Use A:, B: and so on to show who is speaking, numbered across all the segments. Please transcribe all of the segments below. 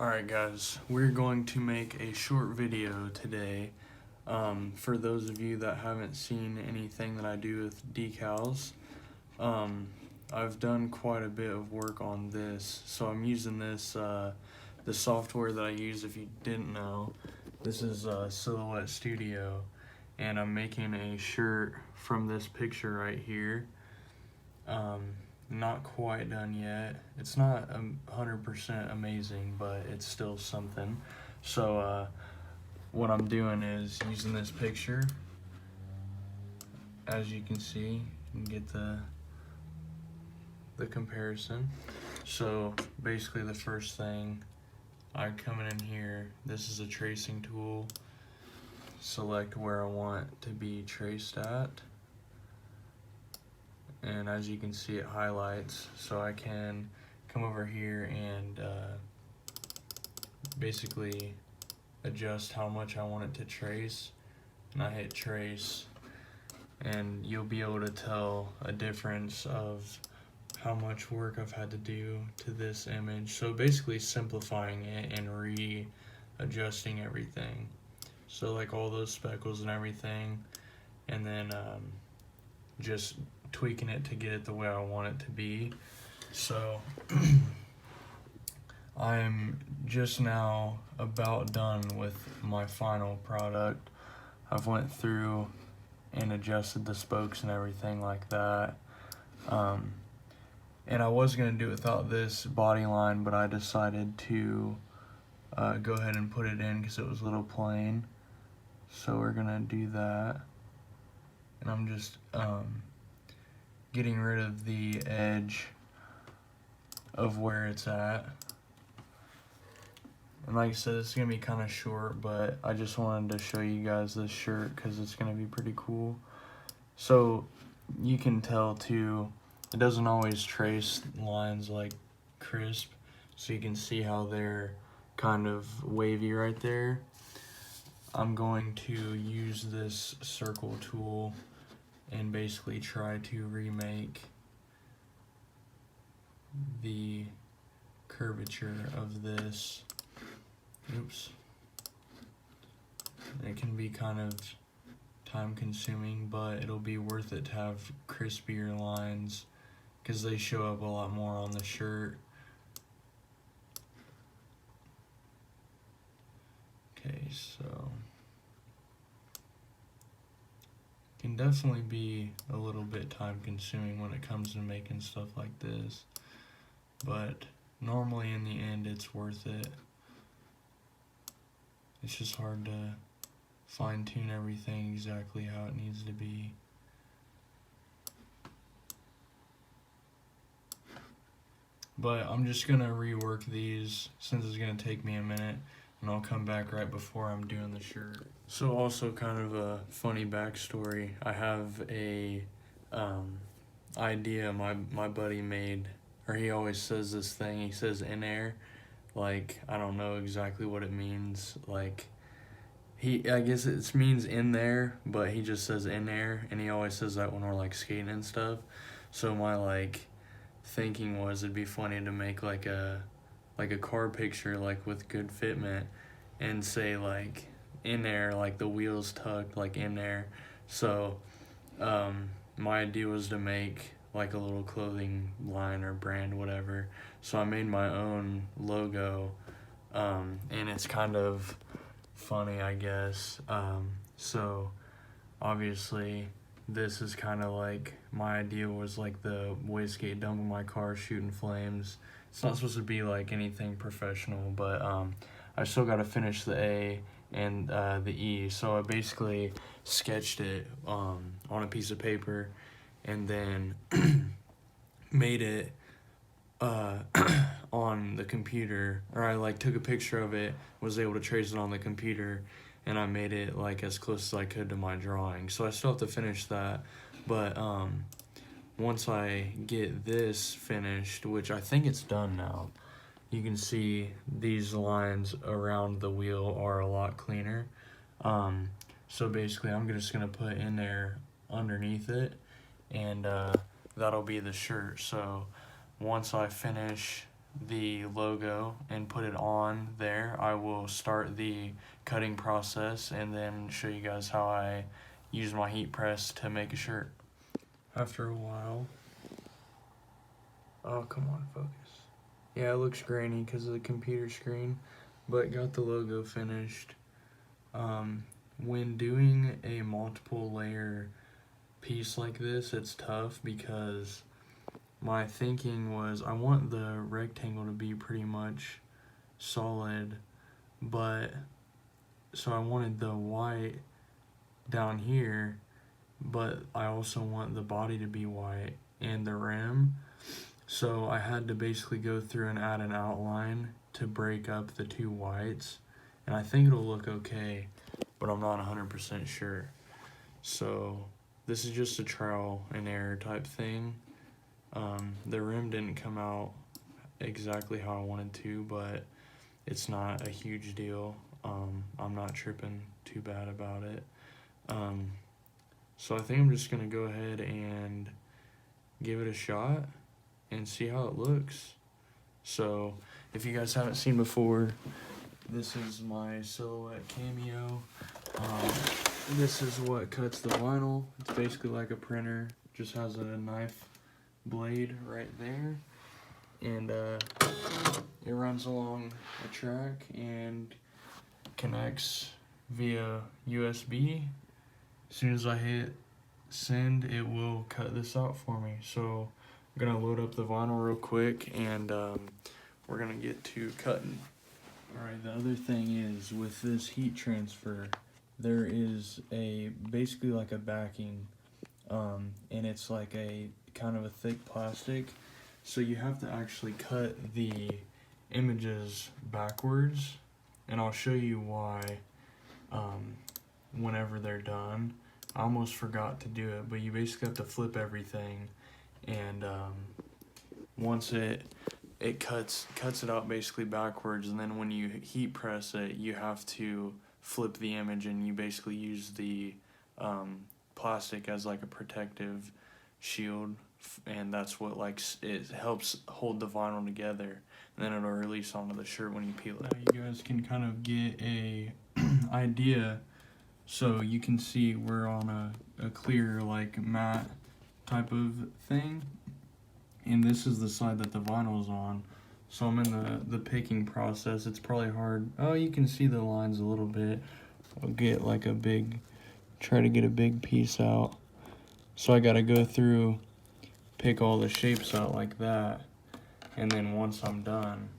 A: Alright guys, we're going to make a short video today. For those of you that haven't seen anything that I do with decals, I've done quite a bit of work on this. So I'm using this, the software that I use, if you didn't know. This is Silhouette Studio, and I'm making a shirt from this picture right here. Not quite done yet. It's not 100% amazing, but it's still something. So what I'm doing is using this picture. As you can see, you can get the comparison. So basically the first thing, I come in here, this is a tracing tool, select where I want to be traced at. And as you can see, it highlights, so I can come over here and basically adjust how much I want it to trace, and I hit trace, and you'll be able to tell a difference of how much work I've had to do to this image. So basically simplifying it and readjusting everything, so like all those speckles and everything, and then just tweaking it to get it the way I want it to be. So I'm just now about done with my final product. I've went through and adjusted the spokes and everything like that. And I was gonna do it without this body line, but I decided to go ahead and put it in because it was a little plain. So we're gonna do that. And I'm just getting rid of the edge of where it's at. And like I said, it's gonna be kind of short, but I just wanted to show you guys this shirt because it's gonna be pretty cool. So you can tell too, it doesn't always trace lines like crisp, so you can see how they're kind of wavy right there. I'm going to use this circle tool and basically try to remake the curvature of this. Oops. It can be kind of time consuming, but it'll be worth it to have crispier lines because they show up a lot more on the shirt. Okay, so can definitely be a little bit time consuming when it comes to making stuff like this, but normally in the end it's worth it. It's just hard to fine tune everything exactly how it needs to be. But I'm just gonna rework these since it's gonna take me a minute, and I'll come back right before I'm doing the shirt. So also kind of a funny backstory, I have a idea my buddy made, or he always says this thing, he says in air, like I don't know exactly what it means, like I guess it means in there, but he just says in air, and he always says that when we're like skating and stuff. So my like thinking was it'd be funny to make like a car picture like with good fitment and say like in there, like the wheels tucked like in there. So my idea was to make like a little clothing line or brand, whatever. So I made my own logo, and it's kind of funny, I guess. So obviously this is kind of like, my idea was like the wastegate dump in my car shooting flames. It's not supposed to be like anything professional, but I still got to finish the A and the E. So I basically sketched it on a piece of paper and then made it on the computer, or I like took a picture of it, was able to trace it on the computer, and I made it like as close as I could to my drawing. So I still have to finish that, but once I get this finished, which I think it's done now, you can see these lines around the wheel are a lot cleaner. So basically I'm just gonna put in there underneath it, and that'll be the shirt. So once I finish the logo and put it on there, I will start the cutting process and then show you guys how I use my heat press to make a shirt. After a while, oh come on, focus. Yeah, it looks grainy because of the computer screen, but got the logo finished. When doing a multiple layer piece like this, it's tough because my thinking was I want the rectangle to be pretty much solid, but so I wanted the white down here, but I also want the body to be white and the rim. So I had to basically go through and add an outline to break up the two whites, and I think it'll look okay, but I'm not 100% sure. So this is just a trial and error type thing. The rim didn't come out exactly how I wanted to, but it's not a huge deal. I'm not tripping too bad about it. So I think I'm just gonna go ahead and give it a shot and see how it looks. So if you guys haven't seen before, this is my Silhouette Cameo. This is what cuts the vinyl. It's basically like a printer, just has a knife blade right there, and it runs along a track and connects via USB. As soon as I hit send, it will cut this out for me. So I'm gonna load up the vinyl real quick and we're gonna get to cutting. Alright, the other thing is with this heat transfer, there is basically like a backing, and it's like a kind of a thick plastic, so you have to actually cut the images backwards, and I'll show you why whenever they're done. I almost forgot to do it, but you basically have to flip everything, and once it cuts it out basically backwards, and then when you heat press it, you have to flip the image, and you basically use the plastic as like a protective shield, and that's what it helps hold the vinyl together, and then it'll release onto the shirt when you peel it. Now you guys can kind of get a idea, so you can see we're on a clear like matte type of thing, and this is the side that the vinyl is on. So I'm in the picking process. It's probably hard. Oh, you can see the lines a little bit. I'll get like try to get a big piece out. So I gotta go through, pick all the shapes out like that, and then once I'm done,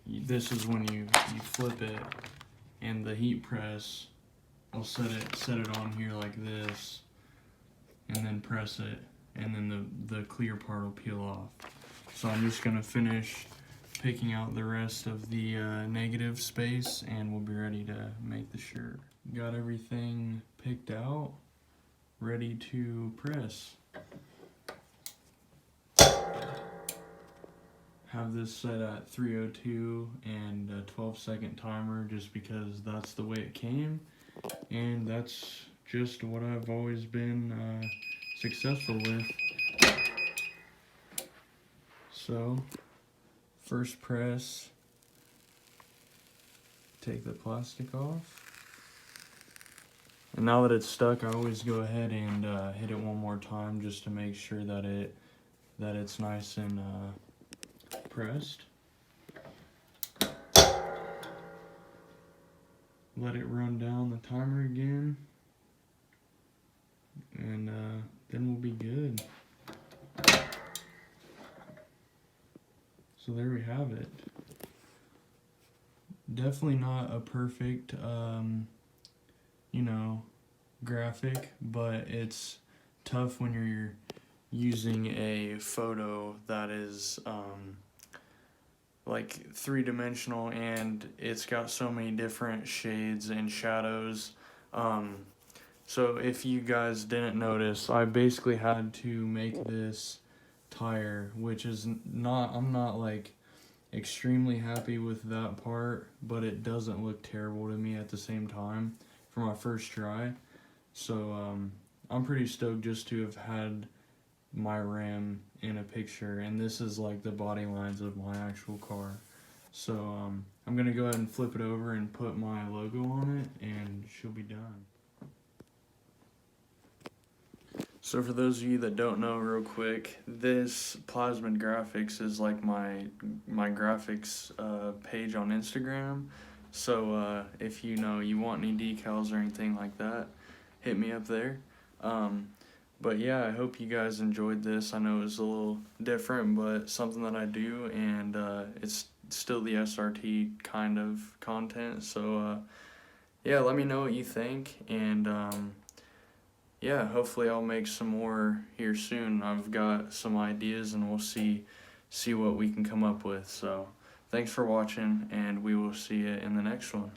A: this is when you flip it, and the heat press, I'll set it on here like this, and then press it, and then the clear part will peel off. So I'm just gonna finish picking out the rest of the negative space, and we'll be ready to make the shirt. Got everything picked out, ready to press. Have this set at 302 and a 12-second timer just because that's the way it came, and that's just what I've always been successful with. So first press, take the plastic off, and now that it's stuck, I always go ahead and hit it one more time just to make sure that it's nice and pressed. Let it run down the timer again, and then we'll be good. So there we have it. Definitely not a perfect, graphic, but it's tough when you're using a photo that is like three-dimensional, and it's got so many different shades and shadows. So if you guys didn't notice, I basically had to make this tire, which is I'm not like extremely happy with that part, but it doesn't look terrible to me at the same time for my first try. So I'm pretty stoked just to have had my rim in a picture, and this is like the body lines of my actual car. So I'm gonna go ahead and flip it over and put my logo on it, and she'll be done. So for those of you that don't know, real quick, this Plasmid Graphics is like my graphics page on Instagram. So if you want any decals or anything like that, hit me up there. But yeah, I hope you guys enjoyed this. I know it was a little different, but something that I do, and it's still the SRT kind of content. So yeah, let me know what you think, and yeah, hopefully I'll make some more here soon. I've got some ideas, and we'll see what we can come up with. So thanks for watching, and we will see you in the next one.